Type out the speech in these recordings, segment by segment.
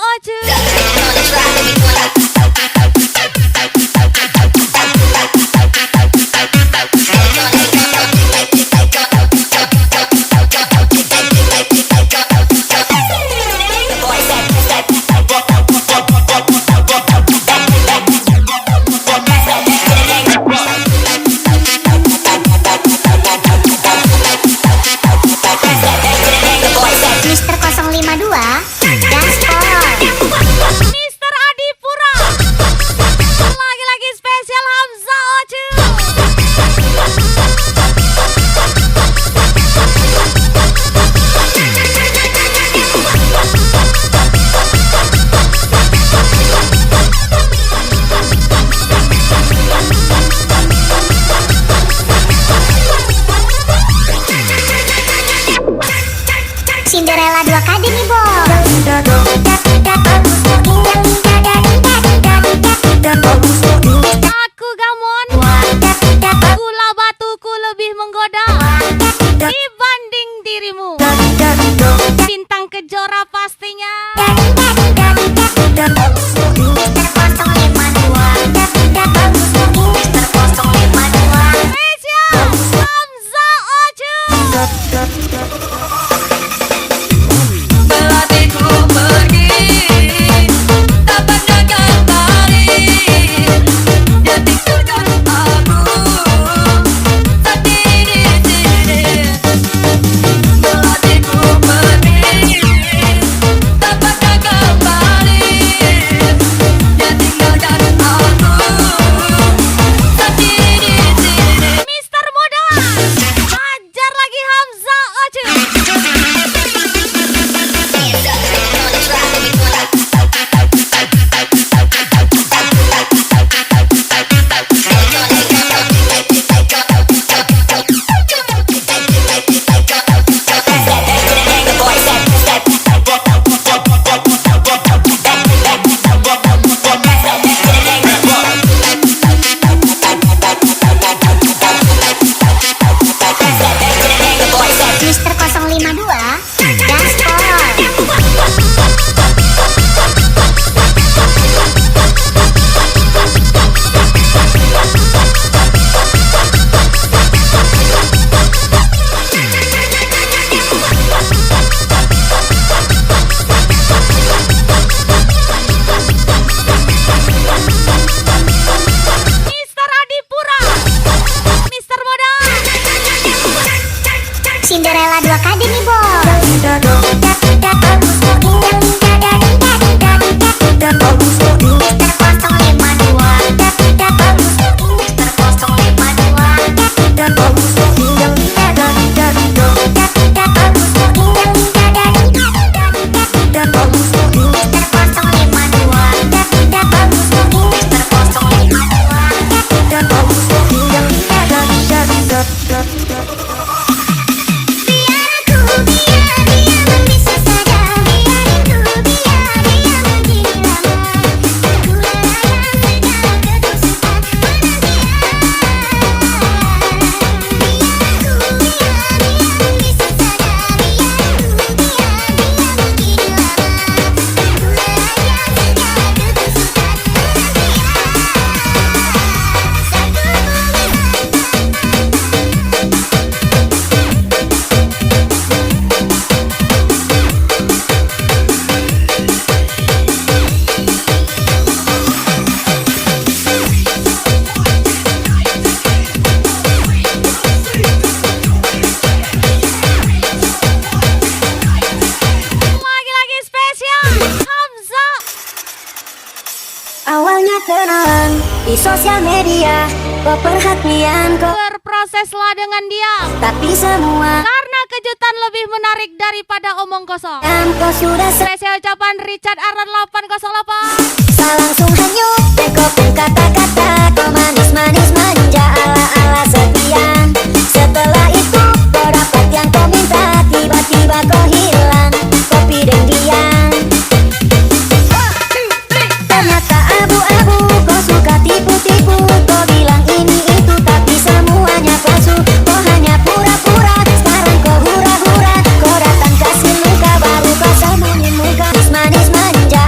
Oju. Mister 052 Gaspol. Mister Adipura. Lagi-lagi spesial Hamzah Oju. Cinderella 2KD nih bos. Aku gamon. Gula batuku lebih menggoda dibanding dirimu. Bintang kejora pastinya. Spesial Hamzah Oju. Pelatihku pergi, tak pernah kembali. Dia tinggalkan aku sendiri di sini. Pelatihku pergi, tak pernah kembali. Dia tinggalkan aku sendiri di sini. Mister Muda, hajar lagi Hamzah Oju. Mister 052 Gaspol. Mister Adipura, Mister Muda. Cinderella 2KD nih bos. Lagi-lagi spesial Hamzah. Awalnya kenalan di sosial media, kok perhatian kok, Berproseslah dengan diam, tapi semua karena kejutan lebih menarik daripada omong kosong. kan kau sudah Spesial ucapan Richard Arnold 808. langsung hanyut. Kau pun kata-kata, kau manis-manis manja ala-ala sekian. Setelah itu kau dapat yang kau minta, tiba-tiba kau hilang, kopi dan diam. Ternyata abu-abu, kau suka tipu-tipu. Kau bilang ini itu tapi semuanya palsu. Kau hanya pura-pura, sekarang kau hura-hura. Kau datang kasih muka baru kau sembunyi muka. Manis-manis manja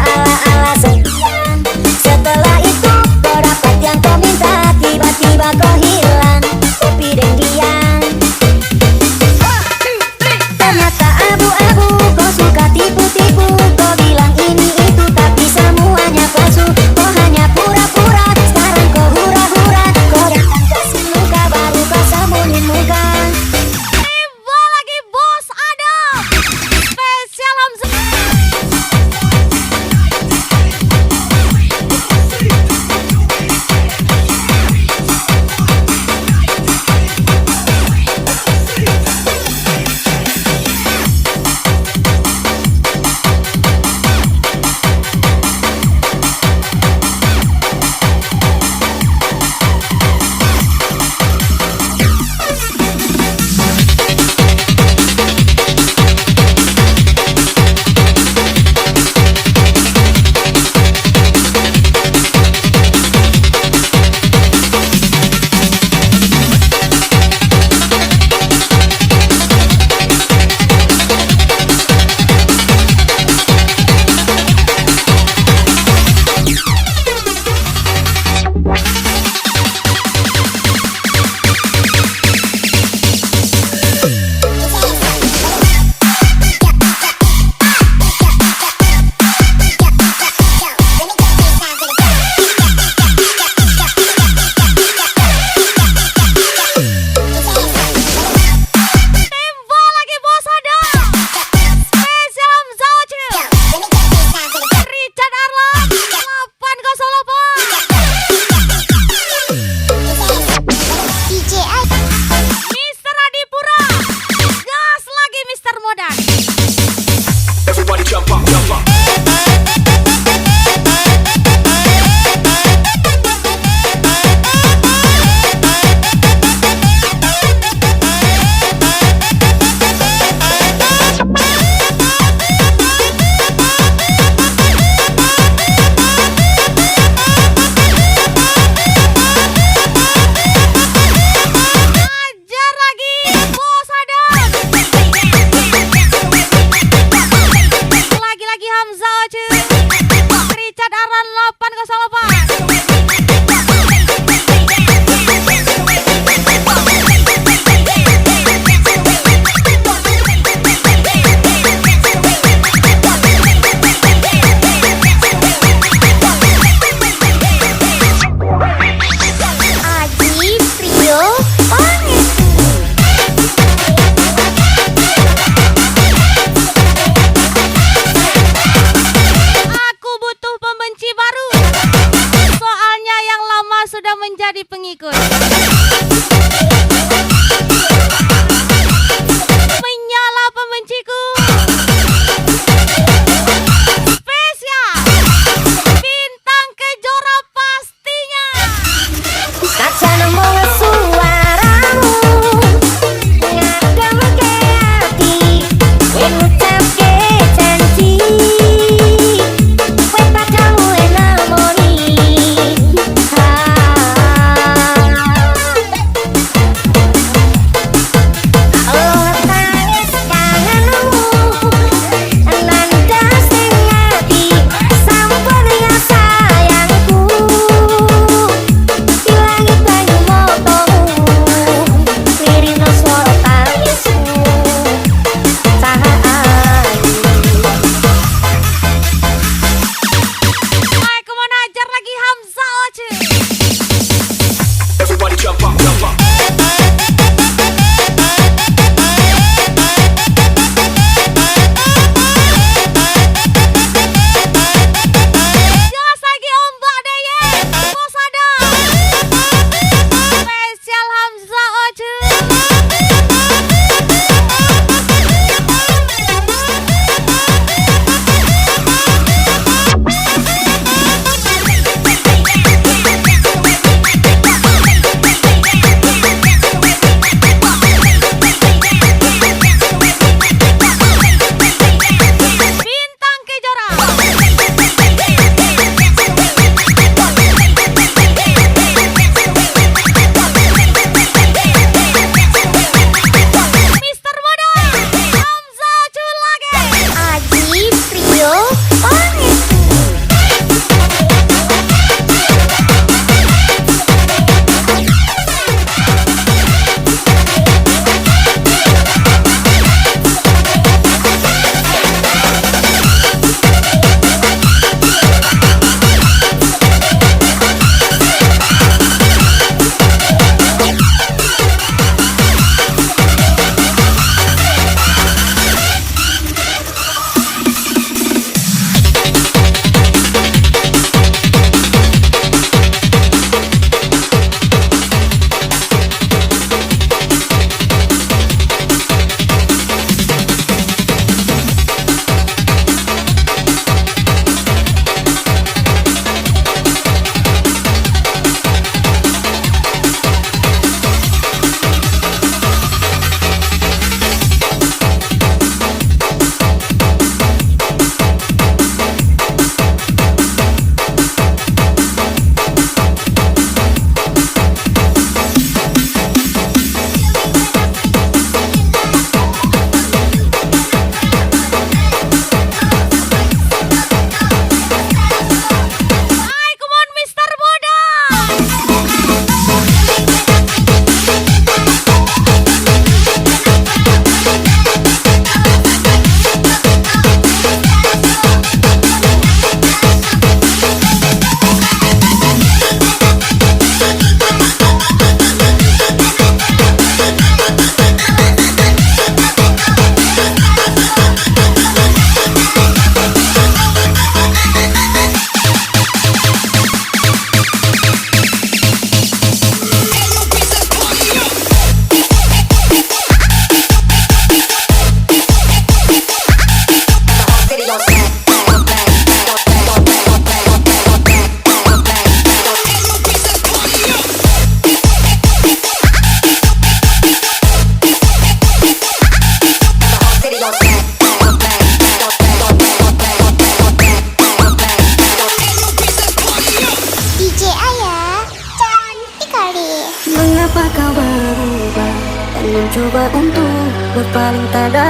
Mengapa kau berubah dan mencoba untuk berpaling tada?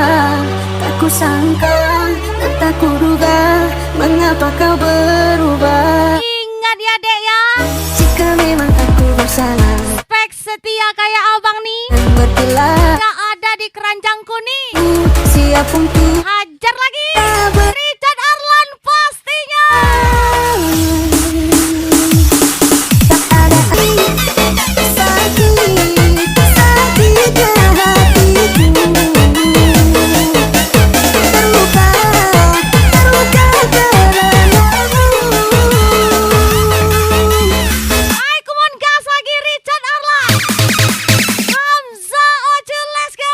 Tak kusangka dan tak kuduga, mengapa kau berubah? Ingat ya dek ya, Jika memang aku bersalah spek setia kayak abang nih dan berkilah, gak ada di keranjangku nih. siap untuk Hajar lagi Richard Arlan pastinya. tak ada sakitnya hatiku, terluka karenamu. Hai, come on gas lagi Richard Arlan, Hamza Ocu, let's go.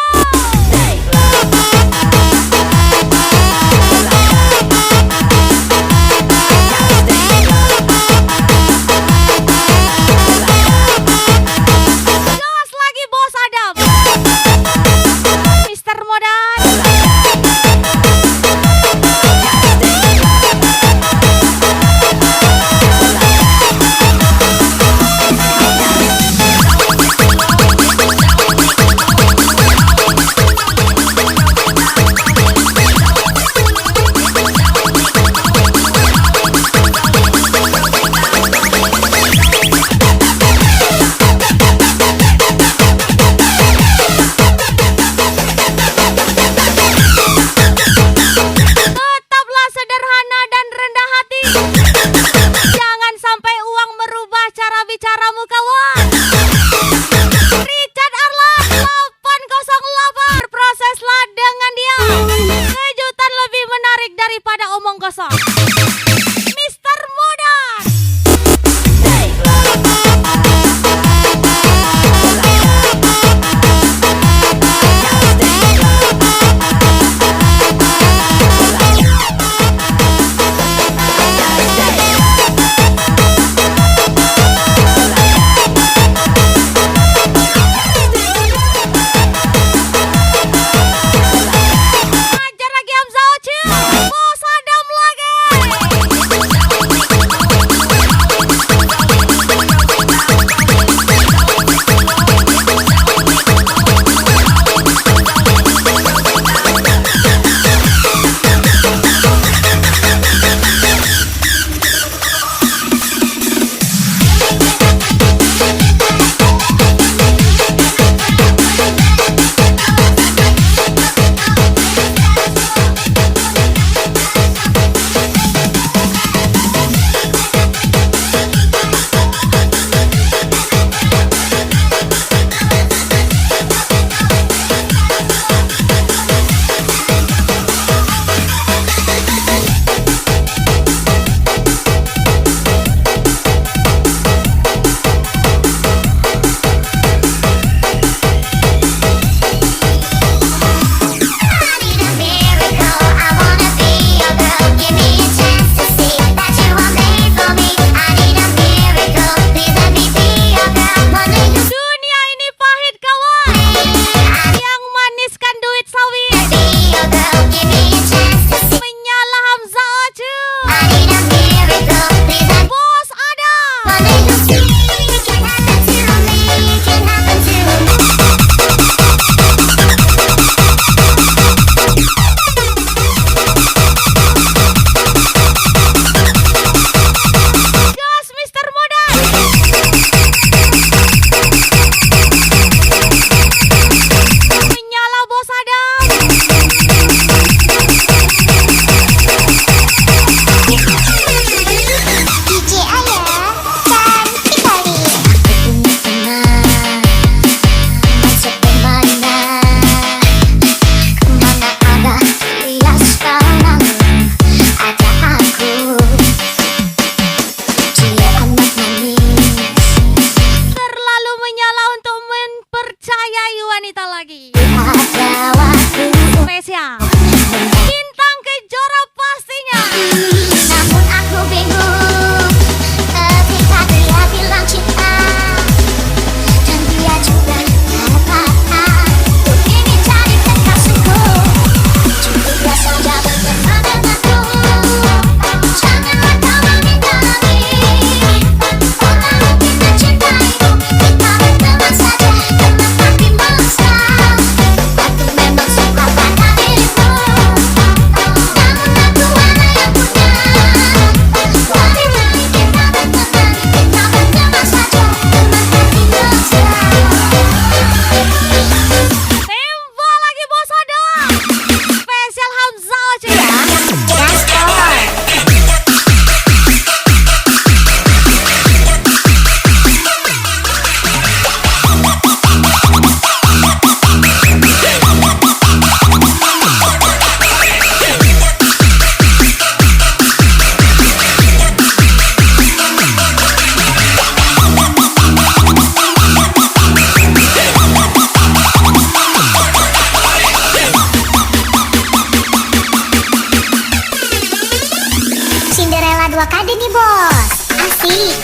nih bos. Asik.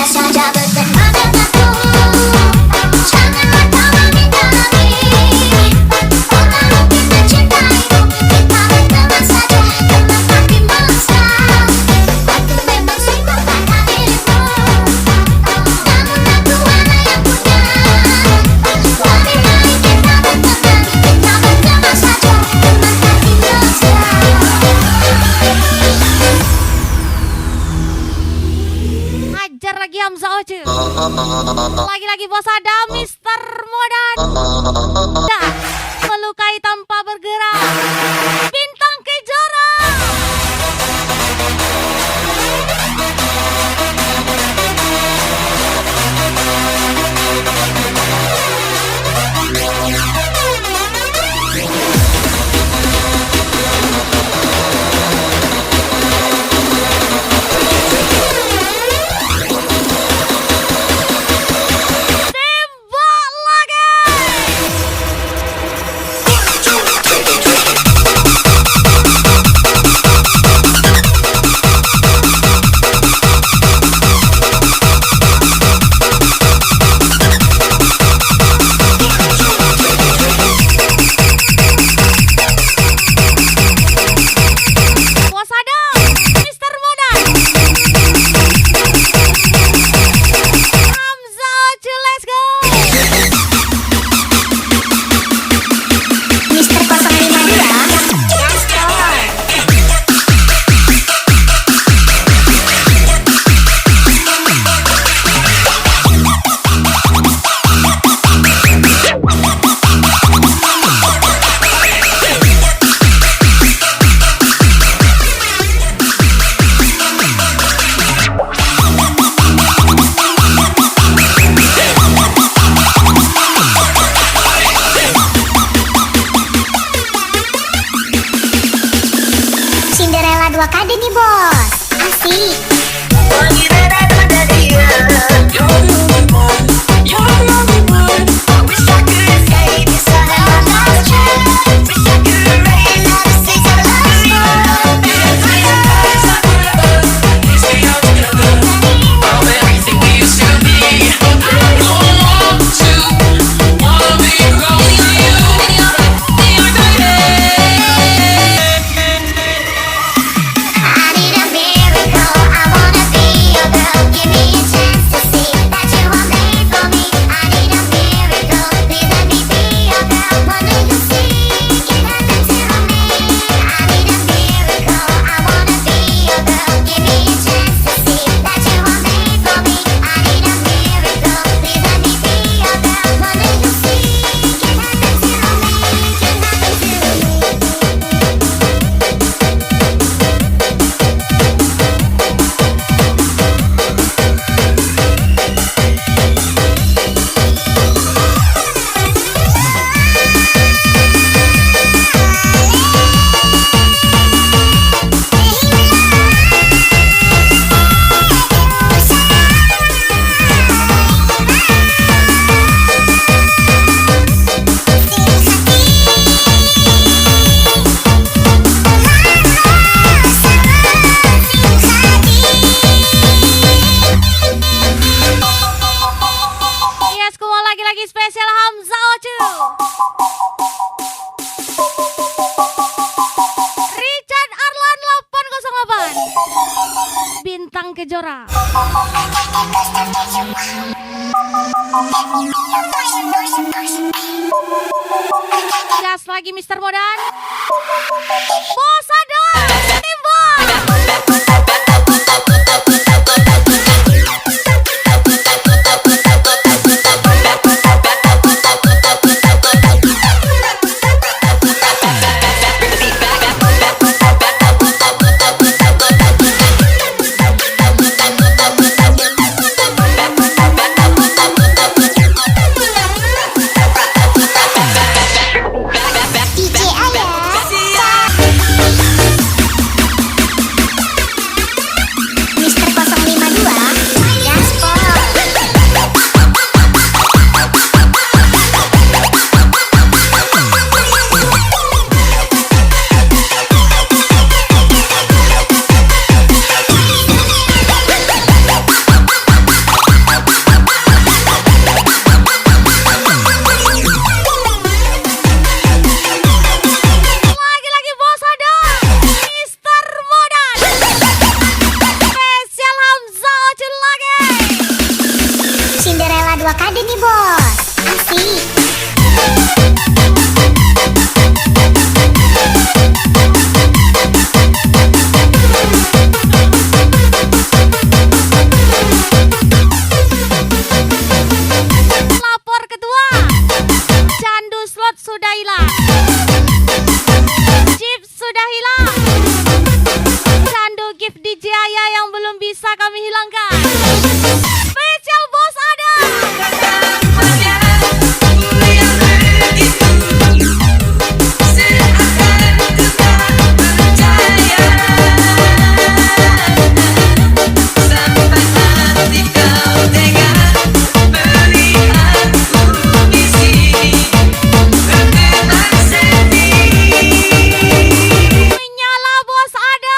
Saja Hajar lagi Hamzah Oce. Lagi-lagi bos ada Mister Modan. Dan melukai tanpa bergerak. Bintang Kejora. Tembak lagi. Bos ada Mister Modan. Hamzah Oce, let's go. Mister 052 Gaspol. Cinderella 2KD nih bos. Asik. I need a miracle. I wanna be your girl. Give me a chance to see that you are made for me. I need a miracle. Please let me be your girl. What do you see? Can happen to me. I need a miracle. I wanna be your girl. Give me a chance to see that you are made for me. I need a miracle. Please let me be your girl. What do you see? Can happen to me. Can happen to me. Yes, kumau lagi-lagi spesial Hamzah Oce. Richard Arlan 808. Bintang Kejora. Gas lagi Mister Modan. Bos ada tembak. nih bos, asik. Lapor ketua, candu slot sudah hilang, chip sudah hilang, candu gift DJ Aya yang belum bisa kami hilangkan. Spesial bos ada. Menyala bos ada.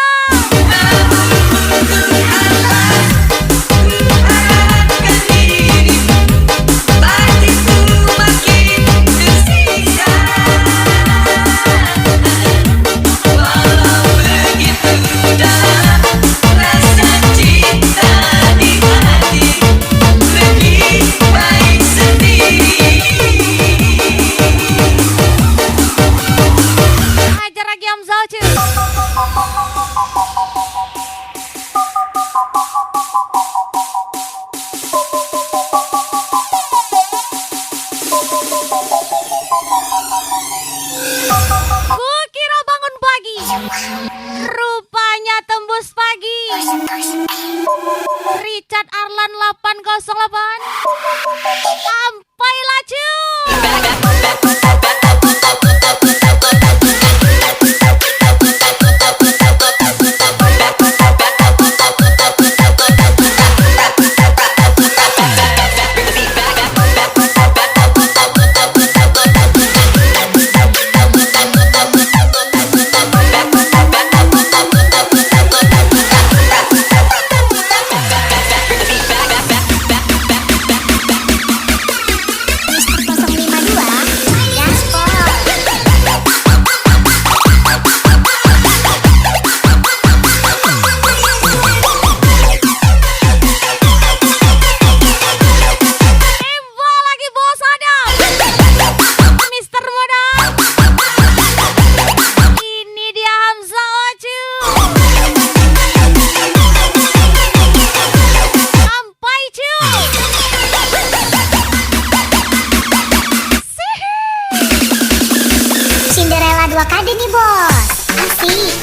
Hajar lagi Hamzah cuy. Kukira bangun pagi, rupanya tembus pagi. Richard Arlan 808, sampailah cuy. Embol lagi bos Adam, Mister Modal. Ini dia Hamzah Ocu. Sampai cuy. Cinderella 2 kali nih bos, asik.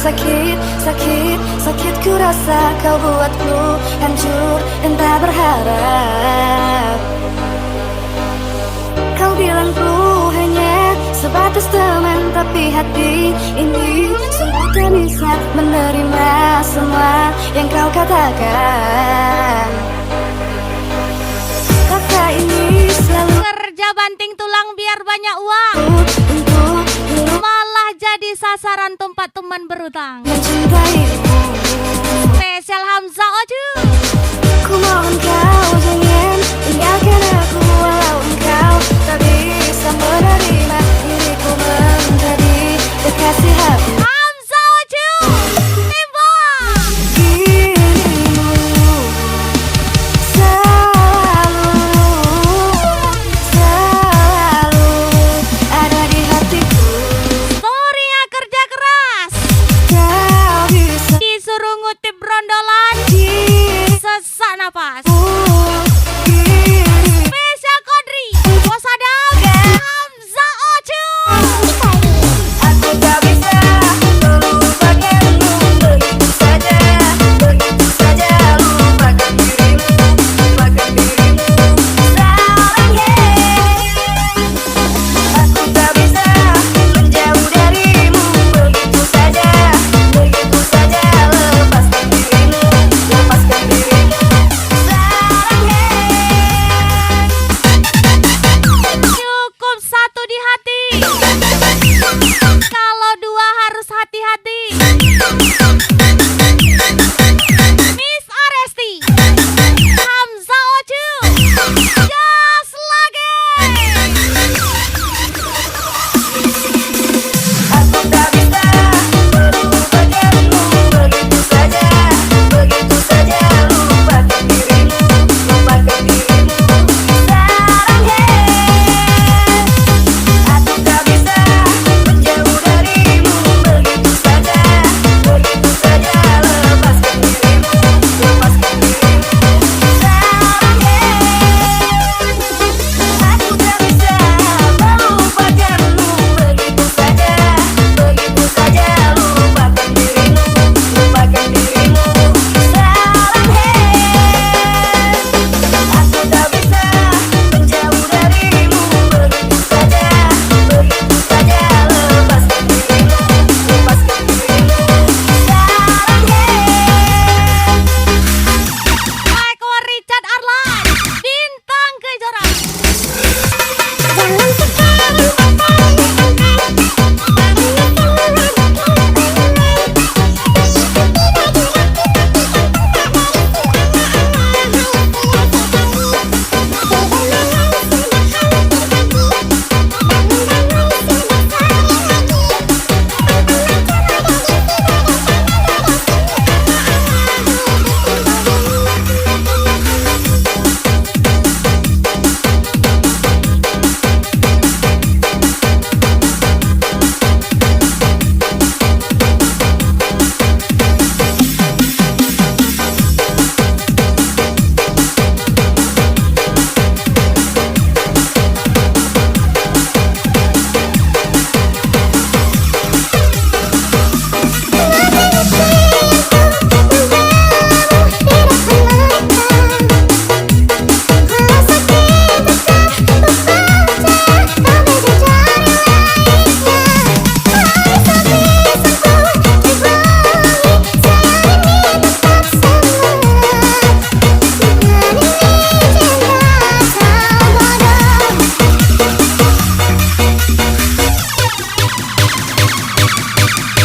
sakit, sakit, sakit ku rasa kau buatku hancur dan tak berharap. Kau bilang ku hanya sebatas teman, tapi hati ini sungguh tak bisa menerima semua yang kau katakan. Kata ini selalu Kerja banting tulang biar banyak uang, untuk malah jadi sasaran tempat teman berutang. mencintaimu. Spesial Hamzah Oju. Ku mohon kau jangan tinggalkan aku, walau engkau tak bisa menerima diriku menjadi kekasih hati. Hamzah Oju. Tembak. Dirimu selalu ada di hatiku. Story-nya kerja keras, Kau bisa disuruh ngutip brondolan, sesak napas. diri. Spesial Kodri, Bos Adam, Hamzah Oju. Aku tak bisa melupakanmu begitu saja lupakan dirimu sayang. Aku tak bisa menjauh darimu begitu saja lepaskan dirimu sayang. Cukup satu di hati, kalau dua harus hati-hati. Miss Aresti, Hamzah Oju, gas lagi. Aku tak bisa melupakanmu begitu saja lupakan dirimu sayang. Aku tak bisa menjauh darimu begitu saja lepaskan dirimu sayang. Aku tak bisa melupakanmu begitu saja lupakan dirimu sayang. Aku tak bisa menjauh darimu begitu saja lepaskan dirimu sayang. Eko Richard Arlan, bintang kejora.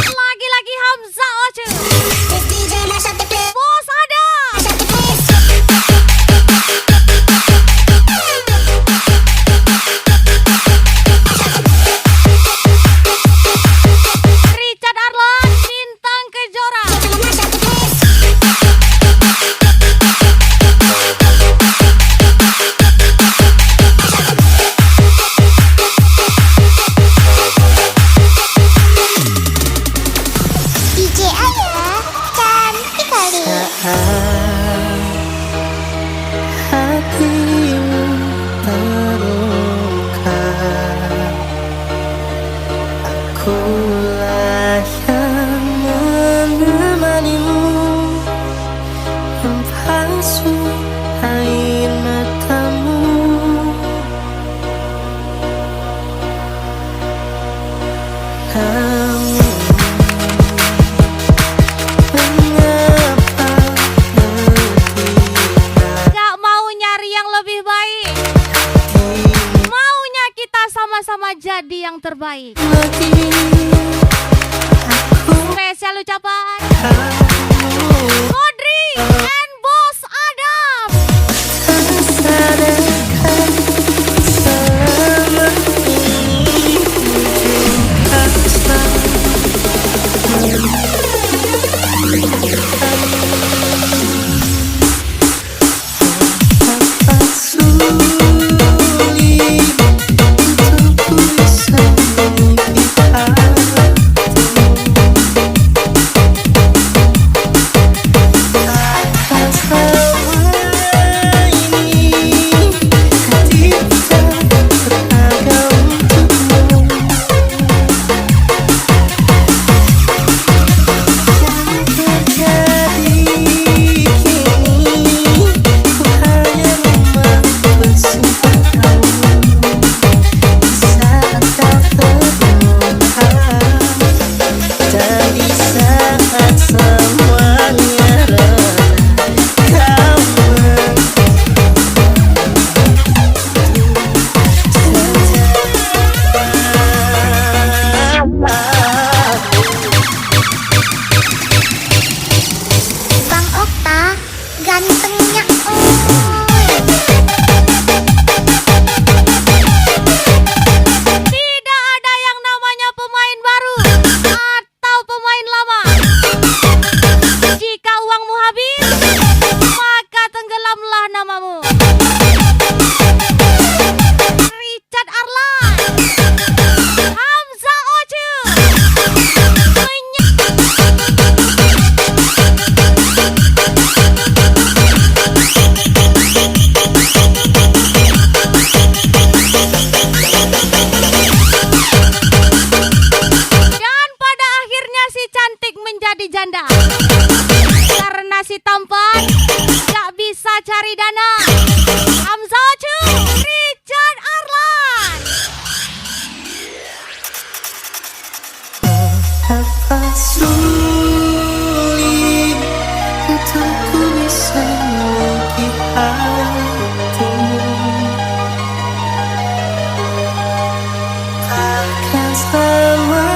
Lagi-lagi Hamzah Oju, Bos Adam. Richard Arlan, bintang kejora. DJ Aya, cantik kali. Hatimu terluka, akulah yang menemanimu, membasuh air matamu. Namun terbaik. lagi Spesial ucapan kamu Kodri and Bos Adam. tersadarkan selama ini Betapa sulit untukku bisa memiliki takkan selama ini hati kita berharga untukmu. Yang terjadi kini ku hanya memang bersimpan kamu di saat tak terluka dan di saat semuanya reda Bang Okta, gantengnya oi. Tidak ada yang namanya pemain baru atau pemain lama. Jika uangmu habis, maka tenggelamlah namamu. Richard Arlan, Hamzah Ocu, dan pada akhirnya si cantik menjadi janda. Karena si tampan gak bisa cari dana. Hamzah Ocu, Richard Arlan. Betapa sulit untukku bisa memiliki hatimu. Takkan selama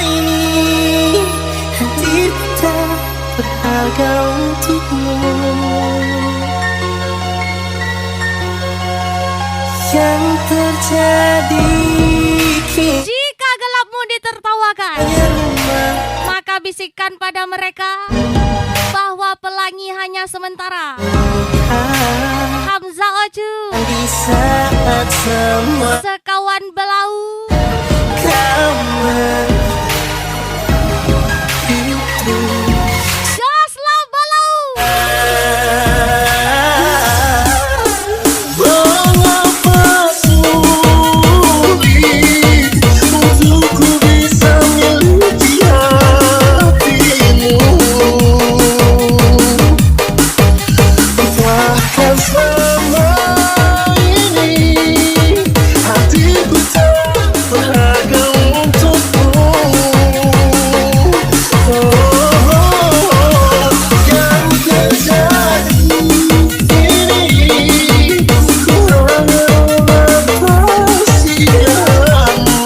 ini hati kita berharga untukmu. Yang terjadi kini Jika gelapmu ditertawakan, hanya rumah maka bisikan pada mereka bahwa pelangi hanya sementara. Hamzah Ocu, di saat semua sekawan belau. kamu itu Gaslah belau. mengapa sulit untukku bisa memiliki hatimu. Bahkan selama ini hatiku tak berharga untukmu. Yang terjadi kini ku hanya membatasi kamu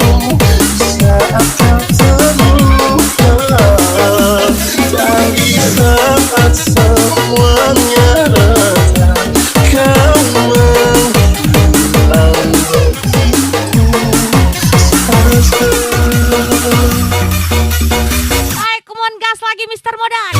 saat tak terluka dan di saat semuanya reda kau menghilang begitu saja. Ayo, come on, gas lagi Mr. Modan.